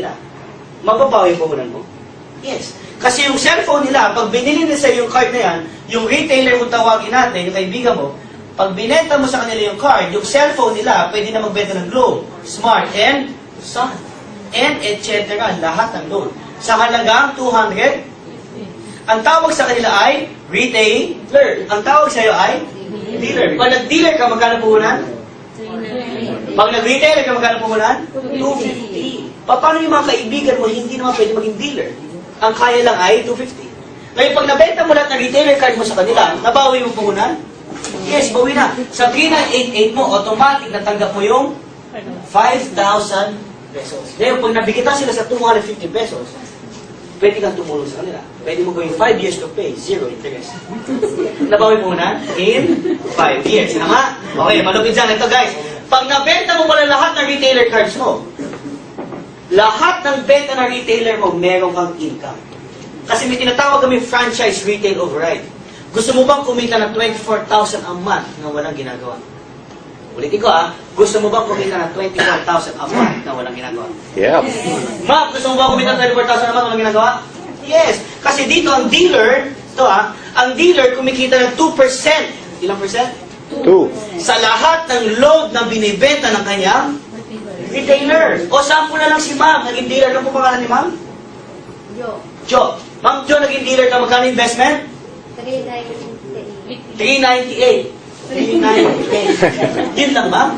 nila. Mababawi yung puhunan mo? Yes. Kasi yung cellphone nila, pag binili nila sa yung card na yan, yung retailer kung tawagin natin, yung kaibigan mo, pag binenta mo sa kanila yung card, yung cellphone nila, pwede na magbenta ng Globe, Smart, and Sun, and etc. Lahat ng loan. Sa halagang 200, ang tawag sa kanila ay retailer. Ang tawag sa iyo ay dealer. Pag nag-dealer ka, magkano puhunan? Pag nag-retailer ka, magkano puhunan? 250. Paano yung mga kaibigan mo, hindi naman pwede maging dealer? Ang kaya lang ay 250. Ngayon, pag nabenta mo lahat ng retailer card mo sa kanila, nabawi mo puhunan? Yes, bawi na. Sa 3988 mo, automatic natanggap mo yung 5,000 pesos. Ngayon, pag nabigitan sila sa 250 pesos, pwede kang tumulong sa kanila. Pwede mo gawin 5 years to pay, 0 interest. Nabawi puhunan? In 5 years. Tama? Okay, malupit dyan. Ito guys, pag nabenta mo pala lahat ng retailer cards mo, lahat ng benta ng retailer mo, meron kang income. Kasi may tinatawag kami franchise retail override. Gusto mo bang kumita ng 24,000 a month na walang ginagawa? Ulitin ko gusto mo bang kumita ng 24,000 a month na walang ginagawa? Yep. Ma'am, gusto mo bang kumita ng 24,000 a month na walang ginagawa? Yes. Kasi dito ang dealer, ang dealer kumikita ng 2%. Ilang percent? 2. Sa lahat ng load na binibenta ng kanyang retailer. O sample na lang si ma'am, naging dealer. Ano po pangalan ni ma'am? Jo. Ma'am Jo, naging dealer ka. Magkano investment? 398. 398. Yun lang, ma'am?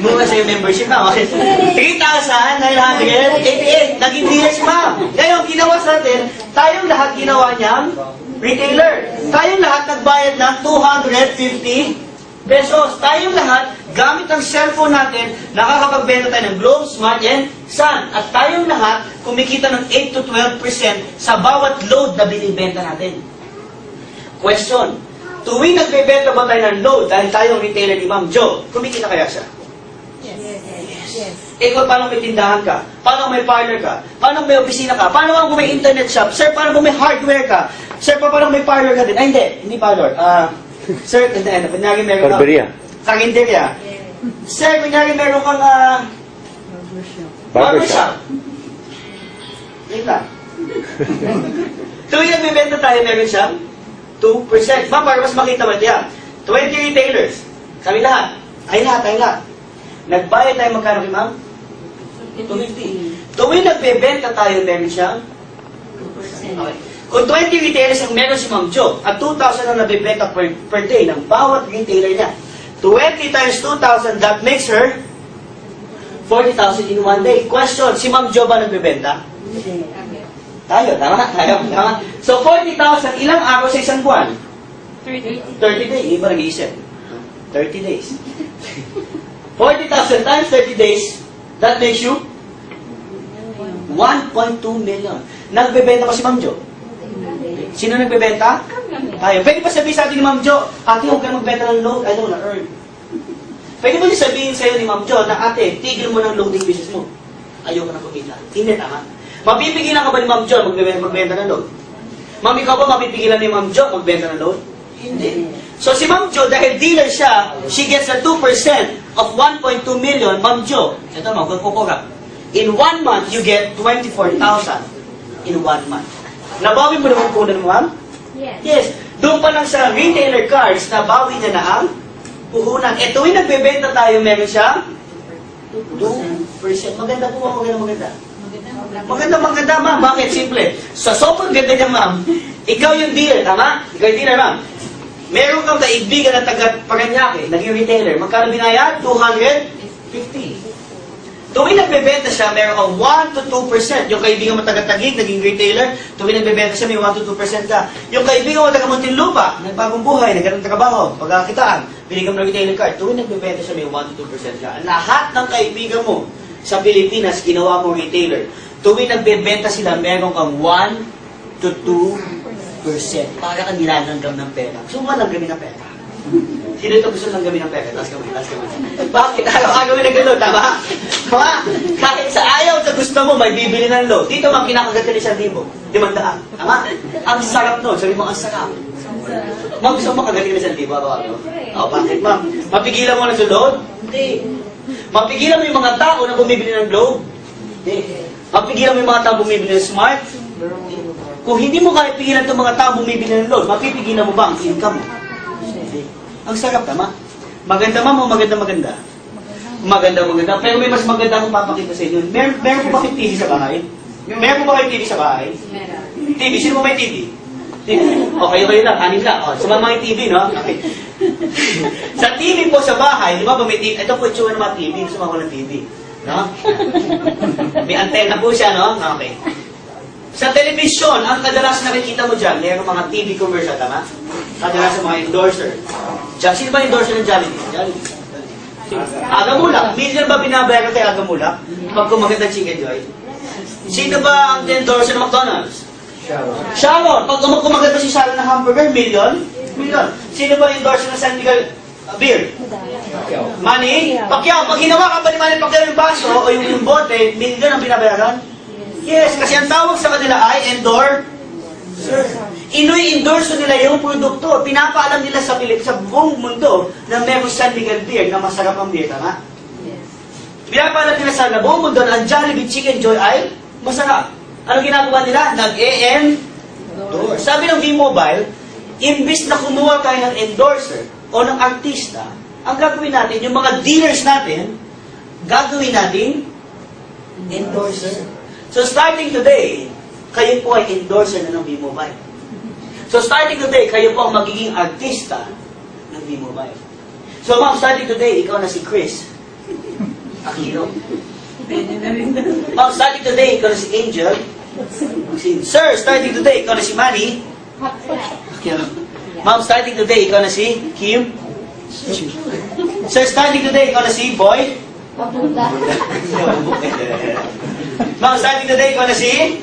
Mura sa yung membership, ma'am. 3,988. Naging dealer si ma'am. Ngayon, ginawa sa atin, tayong lahat ginawa niyang retailer. Tayong lahat nagbayad ng 250 pesos. Tayong lahat, gamit ang cellphone natin, nakakapagbenta tayo ng Globe, Smart, and Sun. At tayong lahat, kumikita ng 8 to 12% sa bawat load na binibenta natin. Question, tuwing nagbebenta ba tayo ng load dahil tayong retailer ni Ma'am Jo, kumikita kaya siya? Yes. Ikaw, paano may tindahan ka? Paano may parlor ka? Paano may opisina ka? Paano kung may internet shop? Sir, paano kung may hardware ka? Sir, paano kung may parlor ka din? Ay, hindi parlor. Sir, kunyari meron kang... Barberia. Karinderya. Sir, kunyari meron kang... barbershop. Yun lang. Tuwing nagbibenta tayo, meron siyang 2%. Ma'am, para mas makita mo ito yan. 20 retailers. Kami lahat. Ay lahat. Nagbayad tayo magkano kay ma'am? 250. Tuwing nagbebenta tayo, meron siyang 2%. Okay. Kung 20 retailers ang meron si Ma'am Jo, at 2,000 ang nabibenta per day ng bawat retailer niya, 20 times 2,000, that makes her 40,000 in one day. Question, si Ma'am Jo ba nagbebenta? Tayo, tama? So, 40,000, ilang araw sa isang buwan? 30 days. Iba nag-iisip. 30 days. 40,000 times 30 days, that makes you 1.2 million. Nagbebenta pa si Ma'am Jo? Sino nagbebenta? Tayo. Pwede pa sabihin sa atin ni Ma'am Jo, ate, huwag ka na magbenta ng load, I don't wanna earn. Pwede ba sabihin sa'yo ni Ma'am Jo na ate, tigil mo ng loading business mo? Ayaw ka na kumita. Hindi, tama. Mapipigilan ka ba ni Ma'am Jo magbenta ng load? Ma'am, ikaw ba mapipigilan ni Ma'am Jo magbenta ng load? Hindi. So si Ma'am Jo, dahil dealer siya, she gets a 2% of 1.2 million. Ma'am Jo, ito ma'am, kukura. In 1 month, you get 24,000 in 1 month. Nabawi mo naman puhunan mo, ma'am? Yes. Doon pa lang sa retailer cards, nabawi niya na ang puhunan. E tuwing nagbebenta tayo, meron siya 2%. Maganda po, maganda. Maganda, ma'am. Bakit? Simple. Sa sobrang ganda niya, ma'am, ikaw yung dealer, tama? Ikaw yung dealer, ma'am. Meron kang kaibigan na taga-Paranaque, naging retailer. Magkano binayad? 250. Tuwing nagbebenta siya, meron kang 1 to 2%. Yung kaibigan mo taga-Taguig, naging retailer, tuwing nagbebenta siya, may 1 to 2% ka. Yung kaibigan mo taga-Muntinlupa, nagbagong buhay, nagkaroon ng trabaho, pagkakitaan, binigyan mo ng retailer card, tuwing nagbebenta siya, may 1 to 2% ka. Lahat ng kaibigan mo sa Pilipinas, ginawa mong retailer. Tuwing nagbebenta sila, meron kang 1 to 2%. Para kang nilalanggam ng pera. Gusto mo langgamin ng pera? Sino ito gusto langgamin ng pera? Taas kamay. Bakit? Ayaw gawin ng gano'n, tama? Tama? Kahit sa ayaw sa gusto mo, may bibili ng load. Dito mang kinakagat ka ni 1,000. 500. Tama? Ang sarap nun. Sabi mo, ang sarap. Ma'am, gusto mo kagatin ni 1,000? Bakit, ma'am? Mapigilan mo na sa load? Hindi. Mapigilan mo yung mga tao na bumibili ng load? Hindi. Mapigilan mo yung mga tao bumibili ng smart? Kung hindi mo kaya pigilan itong mga tao bumibili ng load, mapipigilan mo ba ang income mo? Hindi. Ang sarap, tama? Maganda ma'am o maganda? Maganda. Pero may mas maganda akong papakita sa inyo. Meron po ba kayong TV sa bahay? Meron po ba kayong TV sa bahay? TV. Sino mo may TV? TV. Okay lang. Anim lang. O, sumama yung TV, no? Okay. Sa TV po sa bahay, di ba may TV? Ito po yung tsura ng mga TV. Sumama ko ng TV. No? May antenna po siya, no? Okay. Sa television, ang kadalas nakikita mo dyan, mayroong mga TV commercial, tama? Kadalas sa mga endorser. Diyan, sino ba endorser ng Jollibee? Jollibee. Agamulak. Million ba binabayaran kay Agamulak? Pag kumaganda Chicken Joy? Sino ba ang endorser ng McDonald's? Sharon. Pag kumaganda si Sharon ng hamburger, million? Sino ba ang endorser ng San Miguel beer? Manny? Pacquiao. Pag ginawa ka pa ni Manny Pacquiao yung baso o yung bote, million ang binabayaran? Yes, kasi ang tawag sa kanila ay endorser. Ino-endorse nila yung produkto. Pinapaalam nila sa buong mundo na meron San Miguel beer na masarap ang beer, tama? Pinapaalam nila sa buong mundo na ang Jollibee Chicken Joy ay masarap. Ano ginagawa nila? Nag-endorse. Sabi ng V-Mobile, imbis na kumuha tayo ng endorser o ng artista, ang gagawin natin, yung mga dealers natin, gagawin natin endorser. So starting today, kayo po ay endorser na ng V-Mobile. So starting today, kayo po ang magiging artista ng V-Mobile. So ma'am, starting today, ikaw na si Chris Aquino. Ma'am, starting today, ikaw na si Angel. Sir, starting today, ikaw na si Manny. Ma'am, starting today, ikaw na si Kim. Sir, starting today, ikaw na si Boy. Ma'am, starting today, ikaw na si